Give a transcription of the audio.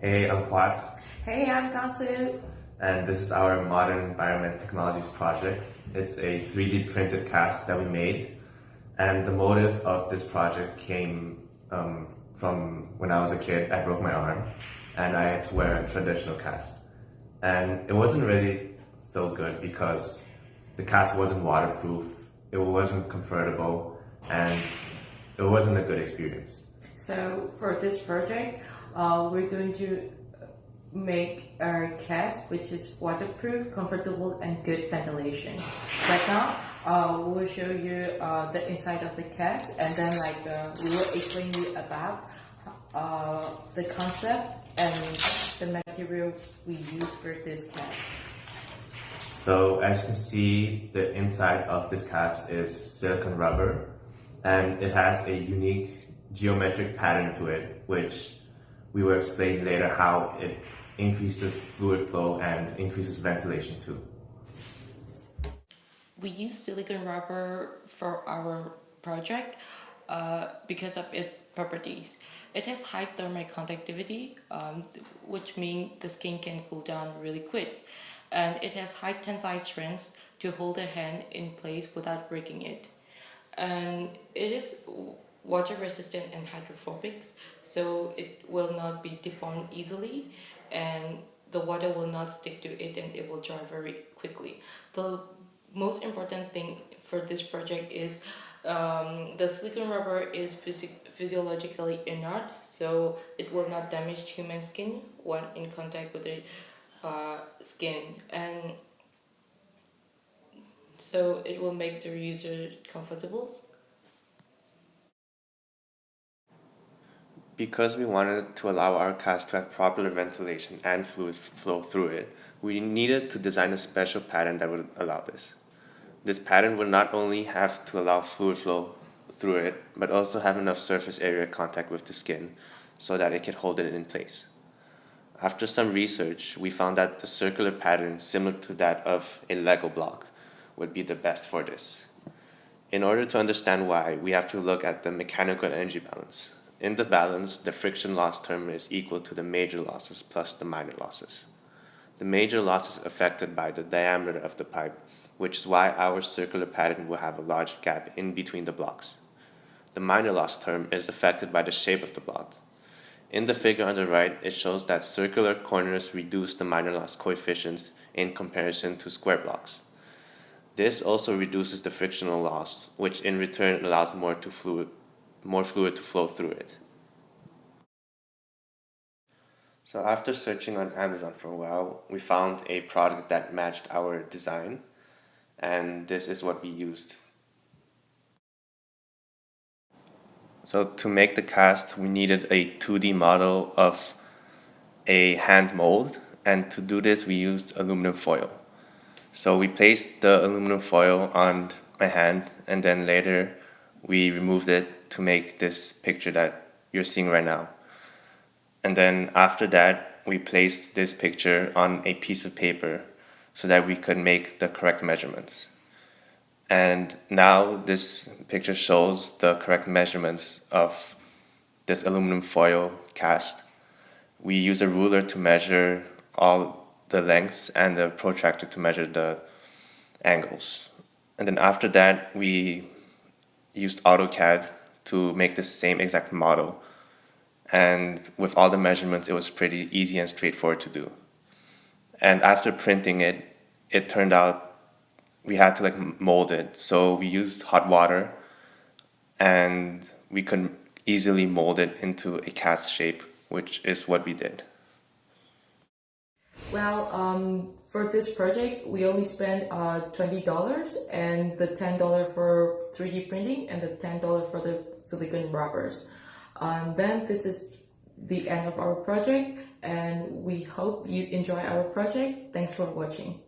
Hey, I'm Huat, Hey, I'm Kaung Su. and this is our Modern Biomedical Technologies project. It's a 3D printed cast that we made, and the motive of this project came from when I was a kid. I broke my arm, and I had to wear a traditional cast. And it wasn't really so good because the cast wasn't waterproof, it wasn't comfortable, and it wasn't a good experience. So for this project, we're going to make a cast which is waterproof, comfortable, and good ventilation. Right now, we will show you the inside of the cast, and then we will explain you about the concept and the material we use for this cast. So as you can see, the inside of this cast is silicone rubber, and it has a unique geometric pattern to it, which we will explain later how it increases fluid flow and increases ventilation too. We use silicone rubber for our project because of its properties. It has high thermal conductivity, which means the skin can cool down really quick. And it has high tensile strength to hold the hand in place without breaking it. And it is water resistant and hydrophobic, so it will not be deformed easily, and the water will not stick to it, and it will dry very quickly. The most important thing for this project is the silicone rubber is physiologically inert, so it will not damage human skin when in contact with the skin, and so it will make the user comfortable. Because we wanted to allow our cast to have proper ventilation and fluid flow through it, we needed to design a special pattern that would allow this. This pattern would not only have to allow fluid flow through it, but also have enough surface area contact with the skin so that it could hold it in place. After some research, we found that the circular pattern similar to that of a Lego block would be the best for this. In order to understand why, we have to look at the mechanical energy balance. In the balance, the friction loss term is equal to the major losses plus the minor losses. The major loss is affected by the diameter of the pipe, which is why our circular pattern will have a large gap in between the blocks. The minor loss term is affected by the shape of the block. In the figure on the right, it shows that circular corners reduce the minor loss coefficients in comparison to square blocks. This also reduces the frictional loss, which in return allows more fluid to flow through it. So after searching on Amazon for a while, we found a product that matched our design, and this is what we used. So to make the cast, we needed a 2D model of a hand mold, and to do this we used aluminum foil. So we placed the aluminum foil on my hand, and then later we removed it to make this picture that you're seeing right now. And then after that, we placed this picture on a piece of paper so that we could make the correct measurements. And now this picture shows the correct measurements of this aluminum foil cast. We use a ruler to measure all the lengths and the protractor to measure the angles. And then after that, we used AutoCAD to make the same exact model. And with all the measurements, it was pretty easy and straightforward to do. And after printing it, it turned out we had to mold it. So we used hot water, and we could easily mold it into a cast shape, which is what we did. Well, for this project, we only spent $20 and the $10 for 3D printing and the $10 for the silicone rubbers. Then this is the end of our project, and we hope you enjoy our project. Thanks for watching.